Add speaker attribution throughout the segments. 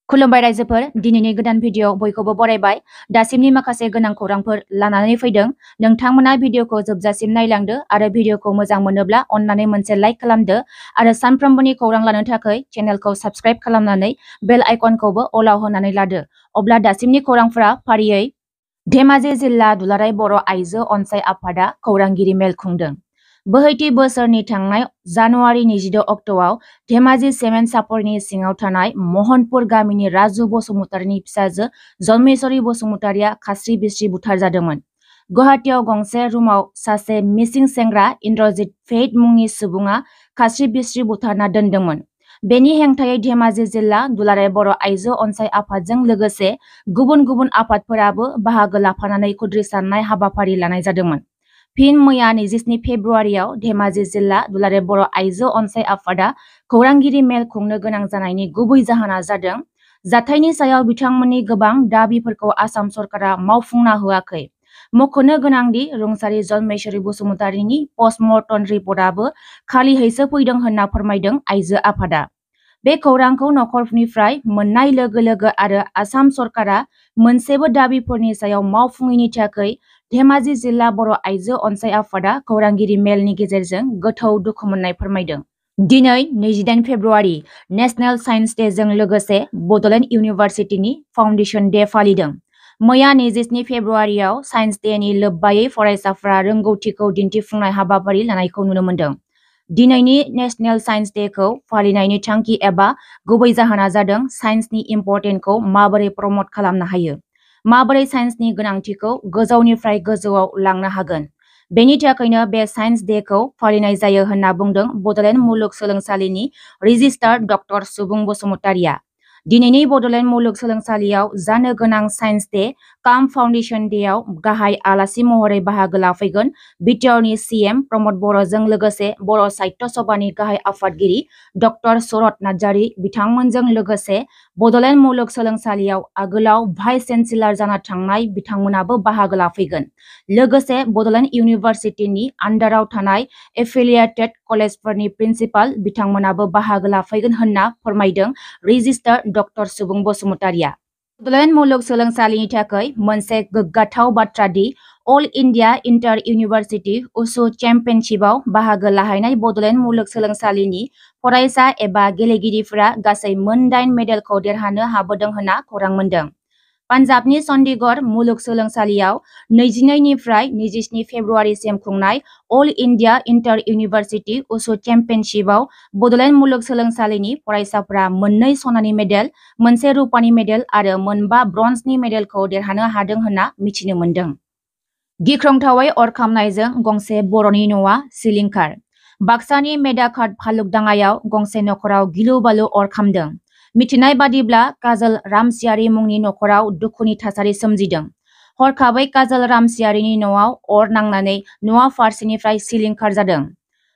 Speaker 1: खुलुमबाय रायजोफोर दिनैनि गोदान भिडिअ बयखौबो बरायबाय दासिमनि माखासे गोनां खौरांफोर लानानै फैदों नोंथांमोना भिडिअखौ जोबजासिम नायलांदो आरो भिडिअखौ मोजां मोनोब्ला अन्नानै मोनसे लाइक खालामदो आरो सानफ्रोमबोनि खौरां लानो थाखाय चेनेलखौ साबस्क्राइब खालामनानै बेल आइकनखौबो अलाव होनानै लादो अब्ला दासिमनि खौरांफोरा फारियै धेमाजि जिल्ला दुलाराय बर' आइजो अनसाय आफादा खौरांगिरि मेल खुंदों बोहैथि बोसोरनि थांनाय जानुवारि 26 अक्ट'आव धेमाजि सेमेन्ट सापरनि सिङाव थानाय महनपुर गामिनि राजु बसुमतारीनि फिसाजो जन्मेश्वरी बसुमतारीया खास्रि बिस्रि बुथारजादोंमोन। गुवाहाटीआव गंसे रुमाव सासे मिसिं सेंग्रा इन्द्रजित फेट मुंनि सुबुङा खास्रि बिस्रि बुथारना दोनदोंमोन। बेनि हेंथायै धेमाजि जिल्ला दुलाराय बर' आइजो अनसाय आफादजों लोगोसे गुबुन गुबुन आफादफोराबो बाहागो लाफानानै खुद्रिसारनाय हाबाफारि लानाय जादोंमोन। फिन मैया 27 फेब्रुआरियाव धेमाजि जिल्ला दुलाराय बर' आइजो अनसाय आफादा खौरांगिरि मेल खुंनो गोनां जानायनि गुबै जाहोना जादों जाथायनि सायाव बिथांमोननि गोबां दाबिफोरखौ आसाम सरकारा मावफुंना होआखै। मख'नो गोनांदि रुंसारि जन्मेश्वरी बसुमतारीनि पस्टमर्टम रिपर्टआबो खालिहैसो फैदों होनना फोरमायदों आइजो आफादा। बे खौरांखौ नखरनिफ्राय मोननाय लोगो लोगो आरो आसाम सरकारा मोनसेबो दाबिफोरनि सायाव मावफुङैनि थाखाय धेमाजि जिल्ला बर' आइजो अनसाय आफादा खौरांगिरि मेलनि गेजेरजों गोथौ दुखु मोननाय फोरमायदों। दिनै 28 फेब्रुआरि नेशनेल साइन्स डे जों लोगोसे बड'लेण्ड इउनिभार्सिटिनि फाउन्डेसन डे फालिदों। मैया 27 फेब्रुआरियाव साइन्स डेनि लोब्बायै फरायसाफ्रा रोंगौथिखौ दिन्थिफुंनाय हाबाफारि लानायखौ नुनो मोन्दों। दिनैनि नेशनेल साइन्स डेखौ फालिनायनि थांखि एबा गुबै जाहोना जादों साइन्सनि इम्पर्टेन्टखौ माबोरै प्रमट खालामनो हायो, माबोरै साइन्सनि गोनांथिखौ गोजौनिफ्राय गोजौआव लांनो हागोन। बेनि थाखायनो बे साइन्स डेखौ फालिनाय जायो होनना बुंदों बड'लेण्ड मुलुगसोलोंसालिनि रेजिस्ट्रार डक्टर सुबुं बसुमतारीया। दिनैनि बड'लेण्ड मुलुगसोलोंसालियाव जानो गोनां साइन्स डे काम फाउन्डेसन डेआव गाहाय आलासि महरै बाहागो लाफैगोन बिटिआरनि सीएम प्रमद बर'जों लोगोसे बर' साहित्य सभानि गाहाय आफादगिरि डक्टर शरत नार्जारी बिथांमोनजों लोगोसे बड'लेण्ड मुलुगसोलोंसालियाव आगोलाव भाइस चेन्सेलर जाना थांनाय बिथांमोनाबो बाहागो लाफैगोन। लोगोसे बड'लेण्ड इउनिभार्सिटिनि आन्डाराव थानाय एफिलिएटेड कलेजफोरनि प्रिन्सिपाल बिथांमोनाबो बाहागो लाफैगोन होनना फोरमायदों रेजिस्ट्रार डक्टर सुबुं बसुमतारीया। बड'लेण्ड मुलुगसोलोंसालिनि थाखाय मोनसे गोग्गाथाव बाथ्रा दि अल इन्डिया इन्टार इउनिभार्सिटि उसु चेम्पियनशिपआव बाहागो लाहैनाय बड'लेण्ड मुलुगसोलोंसालिनि फरायसा एबा गेलेगिरिफोरा गासै मोन 8 मेडेलखौ देरहानो हाबोदों होनना खौरां मोन्दों। पान्जाबनि चन्डीगढ़ मुलुगसोलोंसालियाव 22 निफ्राय 27 फेब्रुआरिसिम खुंनाय अल इन्डिया इन्टार इउनिभार्सिटि उसु चेम्पियनशिपआव बड'लेण्ड मुलुगसोलोंसालिनि फरायसाफोरा मोननै सनानि मेडेल, मोनसे रुपानि मेडेल आरो मोनबा ब्रन्जनि मेडेलखौ देरहानो हादों होनना मिथिनो मोन्दों। गिख्रंथावै अर खामनायजों गंसे बर'नि न'आ सिलिंखार। बाक्सानि मेदाघाट भालुकदाङायाव गंसे नखराव गिलु बालु अर खामदों। मिथिनाय बादिब्ला काजल रामसियारि मुंनि नखराव दुखुनि थासारि सोमजिदों। हरखाबै काजल रामसियारिनि न'आव अर नांनानै न'आ फारसेनिफ्राय सिलिंखार जादों।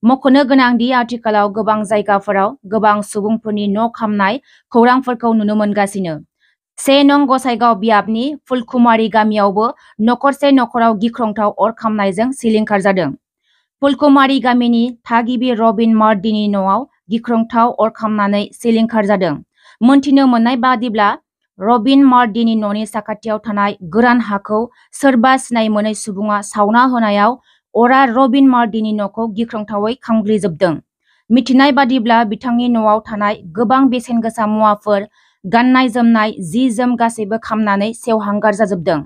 Speaker 1: मख'नो गोनांदि आथिखालाव गोबां जायगाफोराव गोबां सुबुंफोरनि न' खामनाय खौरांफोरखौ नुनो मोनगासिनो। 1 नं गसाइगाव बियाबनि फुलकुमारि गामियावबो नखरसे नखराव गिख्रंथाव अर खामनायजों सिलिंखार जादों। फुलकुमारि गामिनि थागिबि रबिन मार्डिनि न'आव गिख्रंथाव अर खामनानै सिलिंखार जादों। मोनथिनो मोननाय बादिब्ला रबिन मार्डिनि न'नि साखाथियाव थानाय गोरान हाखौ सोरबा सिनाय मोनै सुबुङा सावना होनायाव अरा रबिन मार्डिनि न'खौ गिख्रंथावै खामग्लिजोबदों। मिथिनाय बादिब्ला बिथांनि न'आव थानाय गोबां बेसेन गोसा मुवाफोर, गाननाय जोमनाय, जि जोम गासैबो खामनानै सेवहांगार जाजोबदों।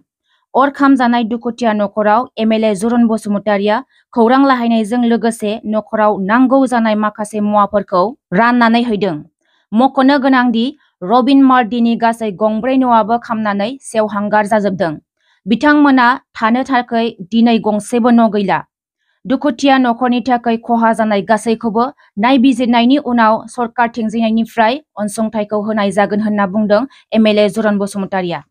Speaker 1: अर खामजानाय दुखुथिया नखराव एमएलए जरन बसुमतारीया खौरां लाहैनायजों लोगोसे नखराव नांगौ जानाय माखासे मुवाफोरखौ राननानै हैदों। मख'नो गोनांदि रबिन मार्डिनि गासै गंब्रै न'आबो खामनानै सेवहांगार जाजोबदों। बिथांमोना थानो थाखाय दिनै गंसेबो न' गैला। दुखुथिया नखरनि थाखाय खहा जानाय गासैखौबो नायबिजिरनायनि उनाव सरकारथिंजायनिफ्राय अनसुंथाइखौ होनाय जागोन होनना बुंदों एमएलए जरन बसुमतारीया।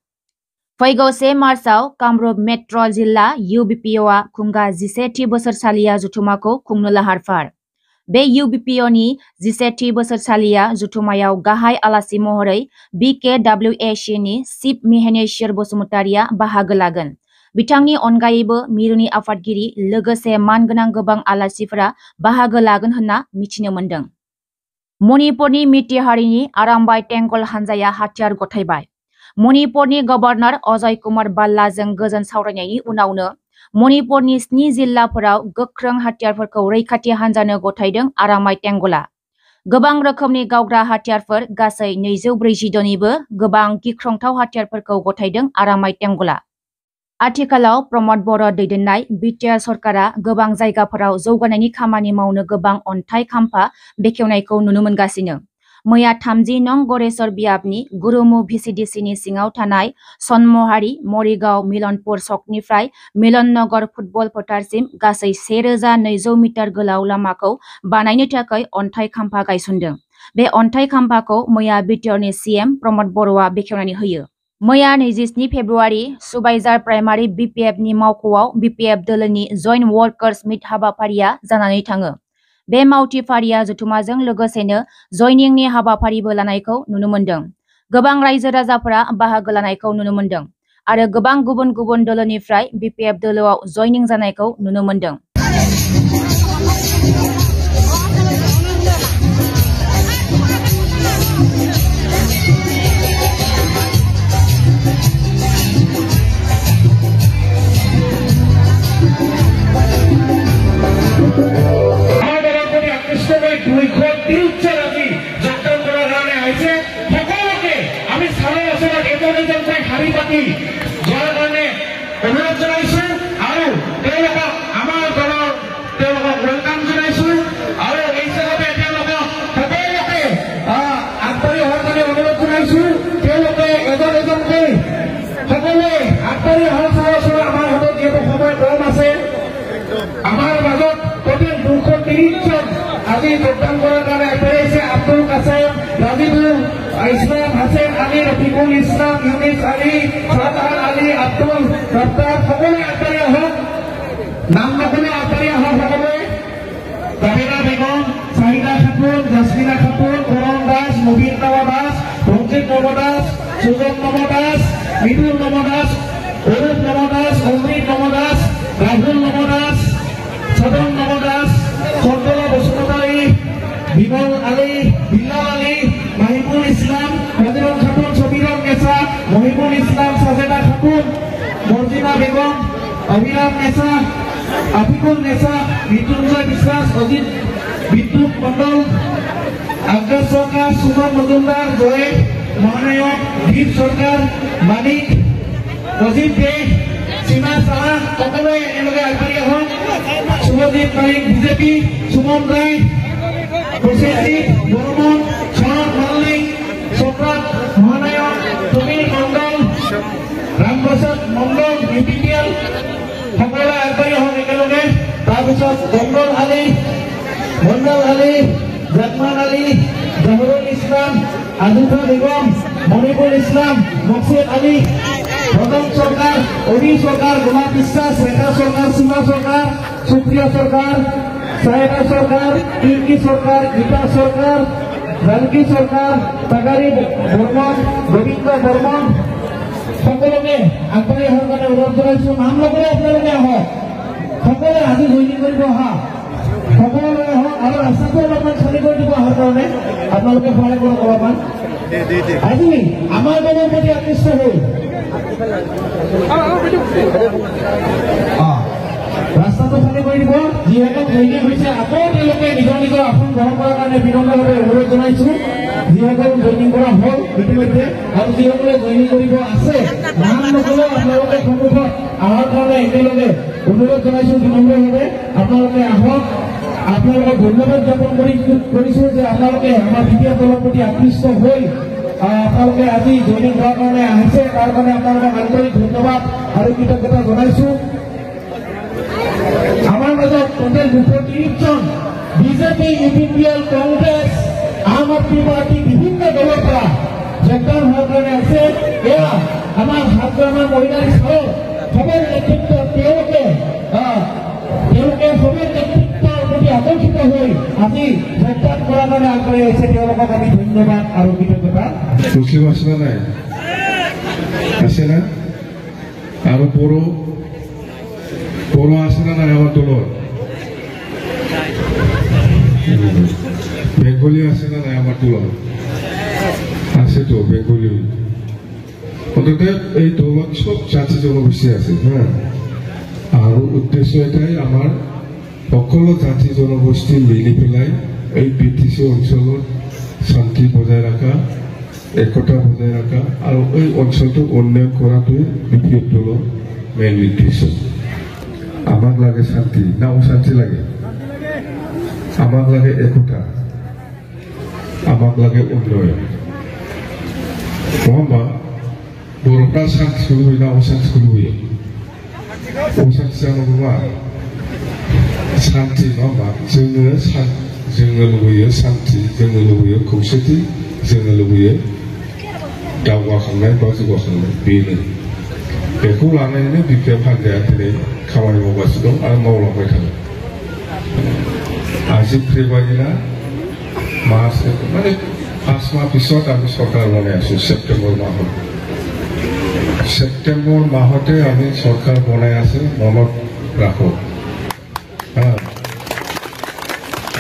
Speaker 1: फैगौ 1 मार्चआव कामरुप मेट्र' जिल्ला इउबिपिअआ खुंगा 11थि बोसोरसालिया जथुम्माखौ खुंनो लाहार-फाहार। बे इउबिपिअनि 11थि बोसोरसालिया जथुम्मायाव गाहाय आलासि महरै बिकेडब्लिउएसिनि चिफ मिहिनेश्वर बसुमतारीया बाहागो लागोन। बिथांनि अनगायैबो मिरुनि आफादगिरि लोगोसे मानगोनां गोबां आलासिफोरा बाहागो लागोन होनना मिथिनो मोन्दों। मणिपुरनि मिति हारिनि आरामबाई टेंगल हानजाया हाथियार गथायबाय। मणिपुरनि गवर्नर अजय कुमार बाल्लाजों गोजोन सावरायनायनि उनावनो मणिपुरनि 7 जिल्लाफोराव गोख्रों हाथियारफोरखौ रैखाथि हानजानो गथायदों आरामबाई टेंगलआ। गोबां रोखोमनि गावग्रा हाथियारफोर गासै 246निबो गोबां गिख्रंथाव हाथियारफोरखौ गथायदों आरामबाई टेंगलआ। आथिखालाव प्रमद बर' दैदेननाय बिटिआर सरकारा गोबां जायगाफोराव जौगानायनि खामानि मावनो गोबां अन्थाइ खाम्फा बेखेवनायखौ नुनो मोनगासिनो। मैया 30 नं गरेश्वर बियाबनि गुरुमु भिसिडिसिनि सिङाव थानाय सनमहारि मरिगाव मिलनपुर सकनिफ्राय मिलननगर फुटबल फोथारसिम गासै 1200 मिटार गोलाव लामाखौ बानायनो थाखाय अन्थाइ खाम्फा गायसनदों। बे अन्थाइ खाम्फाखौ मैया बिटिआरनि सीएम प्रमद बर'आ बेखेवनानै होयो। मैया 27 फेब्रुवारि सुबाइजार प्राइमारि बिपिएफनि मावख'आव बिपिएफ दोलोनि जइन्ट वर्कार्स मिट हाबाफारिया जानानै थाङो। बे मावथि फारिया जथुमाजों लोगोसेनो जयनिंनि हाबाफारिबो लानायखौ नुनो मोन्दों। गोबां रायजो राजाफोरा बाहागो लानायखौ नुनो मोन्दों आरो गोबां गुबुन गुबुन दोलोनिफ्राय बिपिएफ दोलोआव जयनिं जानायखौ नुनो मोन्दों।
Speaker 2: Islam Hasan Ali Rafiqul Islam Yunis Ali Fatahan Ali Abdul Fattar সকলে আত্মীয় হন নাম নকলে আত্মীয় হন সকলে তাবিনা বেগম সাহিদা খাতুন জাসমিনা খাতুন করণ দাস নবীন নব দাস রঞ্জিত নব দাস সুজন নব দাস মিঠুন নব দাস অরূপ নব দাস অমৃত নব দাস রাহুল নব দাস সদন নব দাস চন্দনা বসুমতারী বিমল আলী বিল্লাল আলী মাহিবুল ইসলাম ফজরুল খাতুন সবিরম নেসা মহিবুল ইসলাম সাজেদা খাতুন মর্জিনা বেগম অভিরাম নেসা আফিকুল নেসা মৃত্যুঞ্জয় বিশ্বাস অজিত বিদ্যুৎ মন্ডল আজ্ঞা সরকার সুমন মজুমদার জয় মহানায়ক দীপ সরকার মানিক অজিত দে সীমা সাহা সকলে এলগে আগবাঢ়ি আহক। শুভদীপ নাইক বিজেপি সুমন রায় প্রসেনজিৎ বর্মন শরৎ মল্লিক সম্রাট মহানায়ক সমীর মণ্ডল রামপ্রসাদ মণ্ডল বিপিটিএল সকলে আগবাঢ়ি আহক একেলগে। তাৰপিছত মণ্ডল আলী জাকমান আলী জাহৰুল ইছলাম আজুফা বেগম মণিপুৰ ইছলাম মকসুদ আলী রতন সরকার অভি সরকার গোলাপ বিশ্বাস রেখা সরকার সীমা সরকার সুপ্রিয়া সরকার সাহেবা সরকার পিঙ্কি সরকার গীতা সরকার জানকী সরকার তাগারি বর্মন গোবিন্দ বর্মন সকলকে আগবাঢ়ি অহাৰ কাৰণে অনুৰোধ জনাইছো। নাম লগাই আপোনালোকে আহক, সকলে আজি জইনিং কৰিব অহা সকলোৱে আহক আৰু ৰাস্তাটো অলপমান খালী কৰি দিব অহাৰ কাৰণে আপোনালোকে সহায় কৰক অলপমান। আজি আমাৰ দলৰ প্ৰতি আকৃষ্ট হৈ ৰাস্তাটো খালী কৰি দিব। যিসকল জইনিং হৈছে আকৌ তেওঁলোকে নিজৰ নিজৰ আসন গ্ৰহণ কৰাৰ কাৰণে বিনম্ৰভাৱে অনুৰোধ জনাইছো। যিসকল জইনিং কৰা হ'ল ইতিমধ্যে আৰু যিসকলে জইনিং কৰিব আছে নাম নকলেও আপোনালোকে সন্মুখত অহাৰ কাৰণে একেলগে অনুৰোধ জনাইছো বিনম্ৰভাৱে আপোনালোকে আহক। আপোনালোকক ধন্যবাদ জ্ঞাপন কৰিছো যে আপোনালোকে আমাৰ বিপিএফ দলৰ প্ৰতি আকৃষ্ট হৈ আপোনালোকে আজি জইনিং হোৱাৰ কাৰণে আহিছে, তাৰ কাৰণে আপোনালোকক আন্তৰিক ধন্যবাদ আৰু কৃতজ্ঞতা জনাইছো। আমাৰ মাজত টোটেল 230 জন বিজেপি ইউপিপিএল কংগ্ৰেছ আম আদমি পাৰ্টি বিভিন্ন দলৰ পৰা যোগদান হোৱাৰ কাৰণে আছে। এয়া আমাৰ 7 গ্ৰামৰ মহিলাৰ স্থল সবেৰ নেতৃত্ব তেওঁলোকে সবেৰ নেতৃত্বৰ প্ৰতি আকৰ্ষিত হৈ আজি যোগদান কৰাৰ কাৰণে আগবাঢ়ি আহিছে। তেওঁলোকক আমি ধন্যবাদ আৰু কৃতজ্ঞতা।
Speaker 3: মুছলিম আছে না নাই? আছে না? আৰু বড়ো আছে না নাই আমাৰ দলত? বেঙ্গলি আছে না নাই আমার দলত আছে তো বেঙ্গলি মুঠতে এই দলত সব জাতি জনগোষ্ঠী আছে হ্যাঁ আর উদ্দেশ্য এটাই আমার সকলো জাতি জনগোষ্ঠী মিলি পেলাই এই বিটিসি অঞ্চলত শান্তি বজাই রাখা একতা বজাই রাখা আর এই অঞ্চলটো উন্নয়ন করাটোই বিপিএফ দলৰ মেইন উদ্দেশ্য আমাক লাগে শান্তি না অশান্তি লাগে আমাক লাগে একতা আমাক লাগে উন্নয়ন নবা বড়রা শান্তি লুবैयो না অশান্তি লুবैयो অশান্তি जानांगौ नङा शान्ति नङा जोङो लुबैयो शान्ति जोङो लुबैयो खौसेथि जोङो लुबैयो दावगाखांनाय बा जौगाखांनाय बेनो बेखौ लानानैनो बिपिएफ हान्जाया दिनै खामानि मावगासिनो दं आरो मावलांबाय थागोन আজি फेब्रुवारिना मास माने 5 माह पिছত আমি सरकार বনাই আছো सेप्टेम्बर माहते আমি सरकार বনাই আছে মনত ৰাখক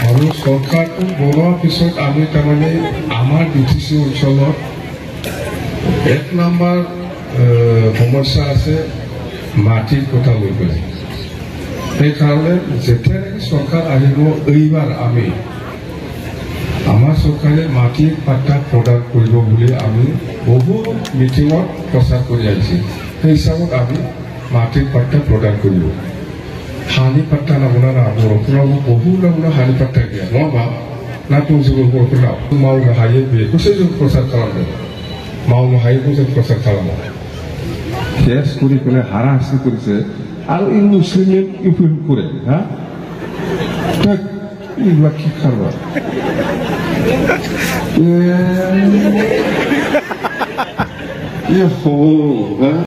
Speaker 3: আৰু सरकारটো বনোৱাৰ পিছত আমি তাৰমানে আমাৰ বিটিসি অঞ্চলত 1 নম্বৰ সমস্যা আছে মাটিৰ কথা লৈ পেলাই এই কারণে যেটা সরকার আহিব এইবার আমি আমার সরকারে মাটির পাট্টা প্রদান করব বলে আমি বহু মিটিংত প্রচার করে আছি সেই হিসাবত আমি মাটির পাট্টা প্রদান করব হানি পাট্টা নামনা না বড়ফোরাव বহু নামना हानि पाट्टा गैया नङाबा ना दंजोबो बर'फोरनाव मावनो हायो बेखौसो जों प्रचार खालामदों मावनो हायैखौ जों प्रचार खालामा केस করে পেলে হারাহাস্তি করেছে আর এই মুসলিমের ইউপিএফ করে হ্যাঁ tak এইগুলা কি খাবার ইয়ে হো